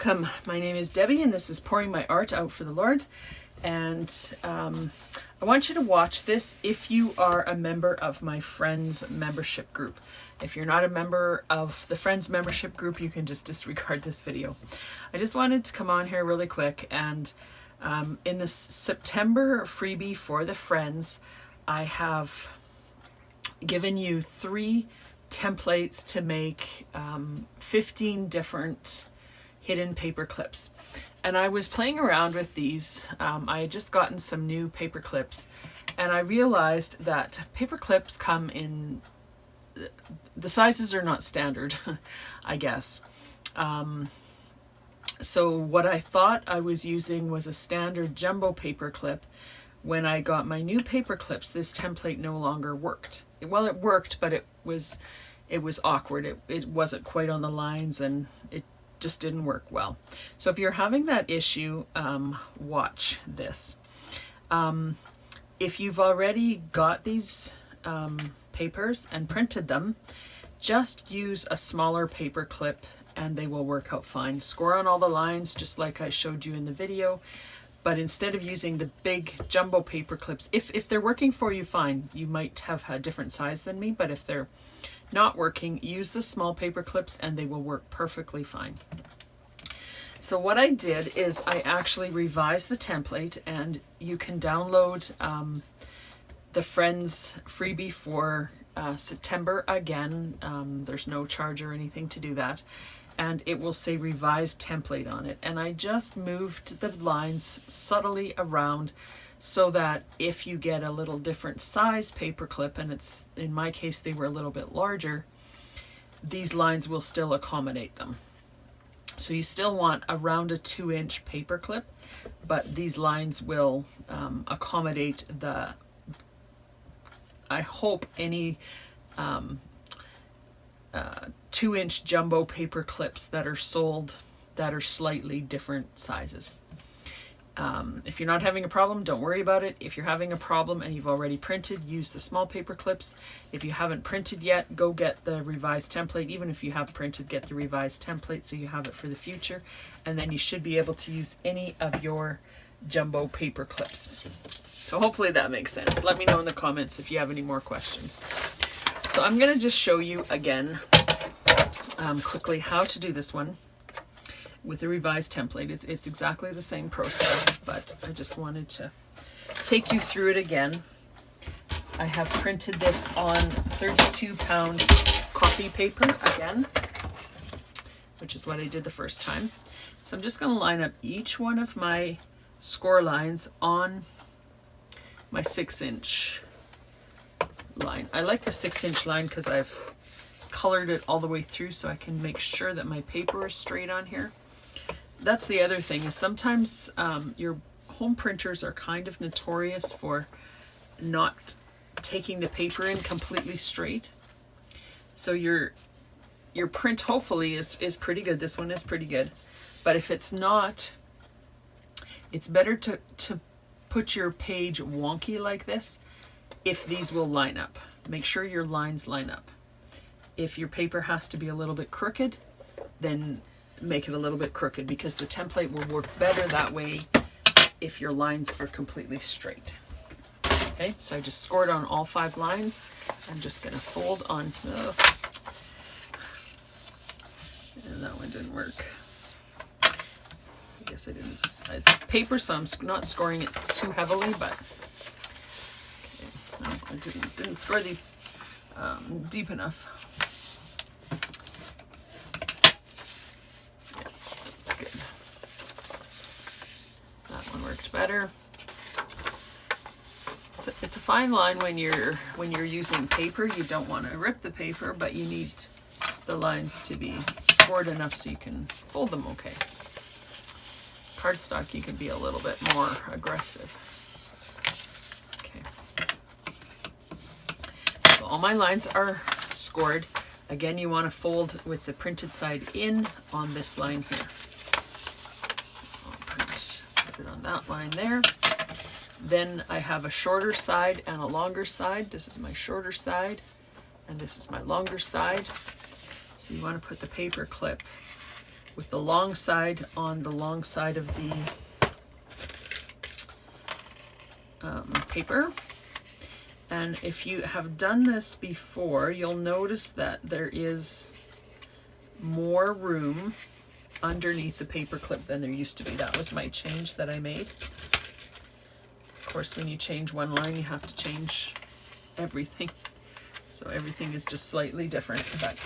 Welcome. My name is Debbie and this is Pouring My Art Out for the Lord. And I want you to watch this if you are a member of my Friends membership group. If you're not a member of the Friends membership group, you can just disregard this video. I just wanted to come on here really quick and in the September freebie for the Friends, I have given you 3 templates to make 15 different hidden paper clips. And I was playing around with these. I had just gotten some new paper clips and I realized that paper clips come in, the sizes are not standard, I guess. So what I thought I was using was a standard jumbo paper clip. When I got my new paper clips, this template no longer worked. Well, it worked, but it was awkward. It wasn't quite on the lines and it just didn't work well. So if you're having that issue, watch this. If you've already got these papers and printed them, just use a smaller paper clip and they will work out fine. Score on all the lines just like I showed you in the video, but instead of using the big jumbo paper clips, if they're working for you, fine. You might have a different size than me, but if they're not working, use the small paper clips and they will work perfectly fine. So what I did is I actually revised the template, and you can download the Friends freebie for September again. There's no charge or anything to do that, and it will say revised template on it. And I just moved the lines subtly around so that if you get a little different size paper clip, and it's, in my case, they were a little bit larger, these lines will still accommodate them. So you still want around a 2-inch paper clip, but these lines will accommodate the, I hope, any 2-inch jumbo paper clips that are sold that are slightly different sizes. If you're not having a problem, don't worry about it. If you're having a problem and you've already printed, use the small paper clips. If you haven't printed yet, go get the revised template. Even if you have printed, get the revised template so you have it for the future. And then you should be able to use any of your jumbo paper clips. So hopefully that makes sense. Let me know in the comments if you have any more questions. So I'm going to just show you again quickly how to do this one with the revised template. It's exactly the same process, but I just wanted to take you through it again. I have printed this on 32-pound copy paper again, which is what I did the first time. So I'm just going to line up each one of my score lines on my 6-inch line. I like the 6-inch line because I've colored it all the way through so I can make sure that my paper is straight on here. That's the other thing, is sometimes your home printers are kind of notorious for not taking the paper in completely straight. So your print hopefully is pretty good. This one is pretty good. But if it's not, it's better to put your page wonky like this if these will line up. Make sure your lines line up. If your paper has to be a little bit crooked, then make it a little bit crooked, because the template will work better that way if your lines are completely straight. Okay, so I just scored on all 5 lines. I'm just going to fold on. And that one didn't work. I guess I didn't. It's paper, so I'm not scoring it too heavily, but okay. No, I didn't score these deep enough. Good. That one worked better. It's a fine line when you're using paper. You don't want to rip the paper, but you need the lines to be scored enough so you can fold them okay. Cardstock, you can be a little bit more aggressive. Okay. So all my lines are scored. Again, you want to fold with the printed side in on this line here. Put it on that line there. Then I have a shorter side and a longer side. This is my shorter side and this is my longer side. So you want to put the paper clip with the long side on the long side of the paper. And if you have done this before, you'll notice that there is more room underneath the paper clip than there used to be. That was my change that I made. Of course, when you change one line, you have to change everything. So everything is just slightly different, but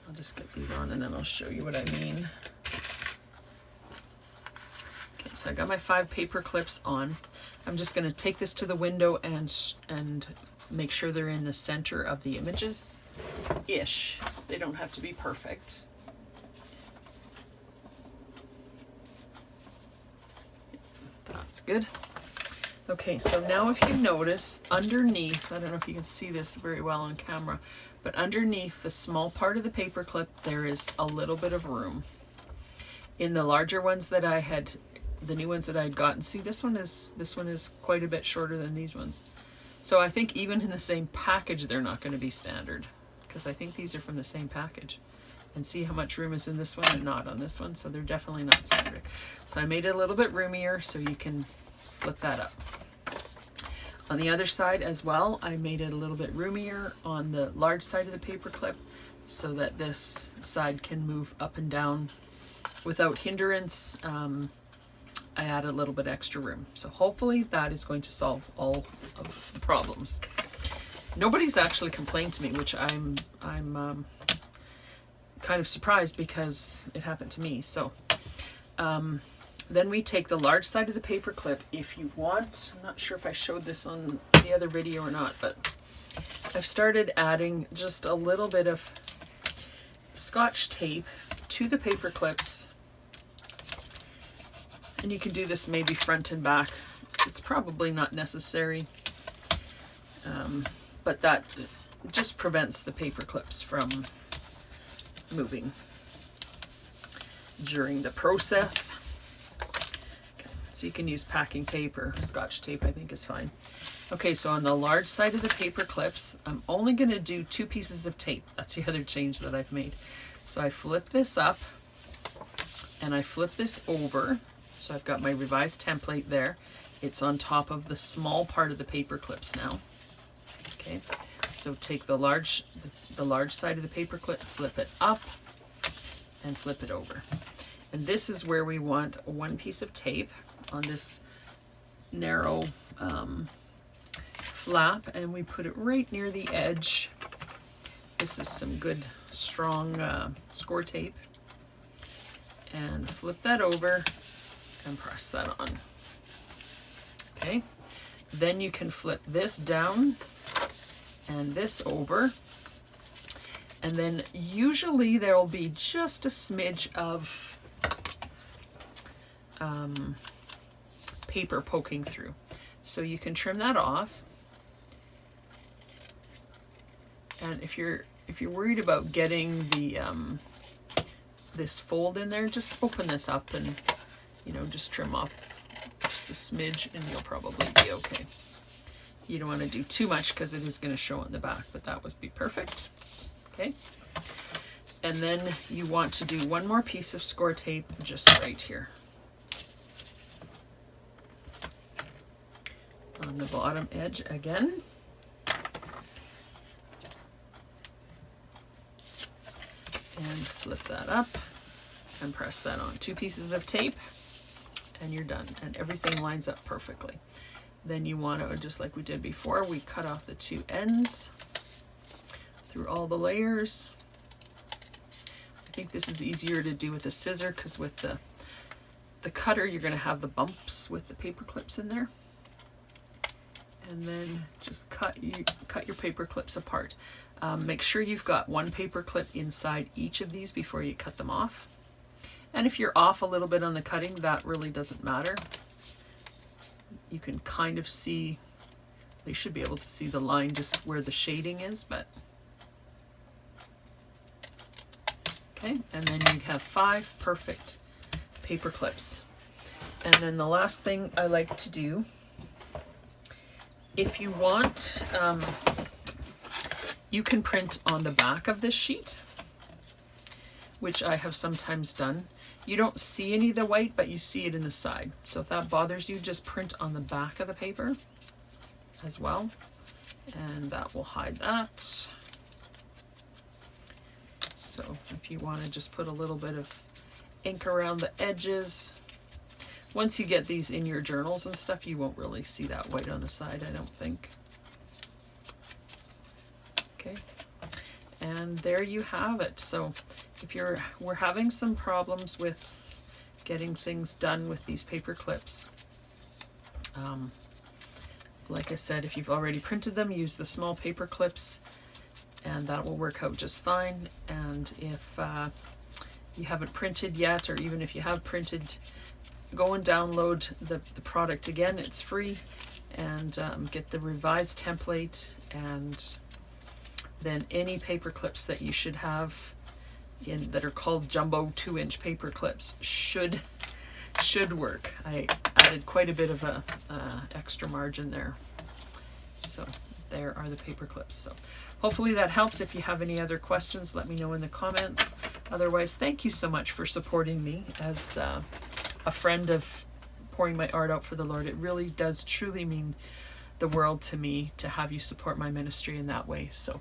I'll just get these on and then I'll show you what I mean. Okay, so I got my 5 paper clips on. I'm just going to take this to the window and make sure they're in the center of the images-ish. They don't have to be perfect. That's good. Okay, so now if you notice underneath, I don't know if you can see this very well on camera, but underneath the small part of the paper clip, there is a little bit of room. In the larger ones that I had, the new ones that I had gotten, see this one is quite a bit shorter than these ones. So I think even in the same package, they're not going to be standard, because I think these are from the same package. And see how much room is in this one and not on this one, so they're definitely not standard. So I made it a little bit roomier so you can flip that up. On the other side as well, I made it a little bit roomier on the large side of the paper clip so that this side can move up and down without hindrance. I add a little bit extra room. So hopefully that is going to solve all of the problems. Nobody's actually complained to me, which I'm kind of surprised because it happened to me. So then we take the large side of the paper clip. If you want, I'm not sure if I showed this on the other video or not, but I've started adding just a little bit of Scotch tape to the paper clips. And you can do this maybe front and back. It's probably not necessary, but that just prevents the paper clips from moving during the process. Okay, so you can use packing tape or Scotch tape, I think is fine. Okay, so on the large side of the paper clips, I'm only going to do 2 pieces of tape. That's the other change that I've made. So I flip this up and I flip this over. So I've got my revised template there. It's on top of the small part of the paper clips now. Okay, so take the large side of the paper clip, flip it up, and flip it over. And this is where we want 1 piece of tape on this narrow flap, and we put it right near the edge. This is some good, strong score tape. And flip that over and press that on. Okay, then you can flip this down and this over, and then usually there will be just a smidge of paper poking through, so you can trim that off. And if you're worried about getting the this fold in there, just open this up and just trim off just a smidge and you'll probably be okay. You don't want to do too much because it is going to show on the back, but that would be perfect. Okay, and then you want to do 1 more piece of score tape just right here on the bottom edge again. And flip that up and press that on. 2 pieces of tape and you're done, and everything lines up perfectly. Then you want to, just like we did before, we cut off the 2 ends through all the layers. I think this is easier to do with a scissor because with the cutter you're going to have the bumps with the paper clips in there. And then just cut your paper clips apart. Make sure you've got 1 paper clip inside each of these before you cut them off. And if you're off a little bit on the cutting, that really doesn't matter. You can kind of see, you should be able to see the line just where the shading is, but okay. And then you have 5 perfect paper clips. And then the last thing I like to do, if you want, you can print on the back of this sheet. which I have sometimes done. You don't see any of the white, but you see it in the side. So if that bothers you, just print on the back of the paper as well, and that will hide that. So if you want to just put a little bit of ink around the edges. Once you get these in your journals and stuff, you won't really see that white on the side, I don't think. Okay, and there you have it. So if we're having some problems with getting things done with these paper clips, like I said, if you've already printed them, use the small paper clips and that will work out just fine. And if you haven't printed yet, or even if you have printed, go and download the product again. It's free, and get the revised template, and then any paper clips that you should have that are called jumbo 2-inch paper clips should work. I added quite a bit of a extra margin there. So there are the paper clips. So hopefully that helps. If you have any other questions, let me know in the comments. Otherwise, thank you so much for supporting me as a friend of pouring my art out for the Lord. It really does truly mean the world to me to have you support my ministry in that way. So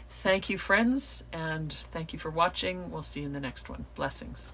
thank you, friends, and thank you for watching. We'll see you in the next one. Blessings.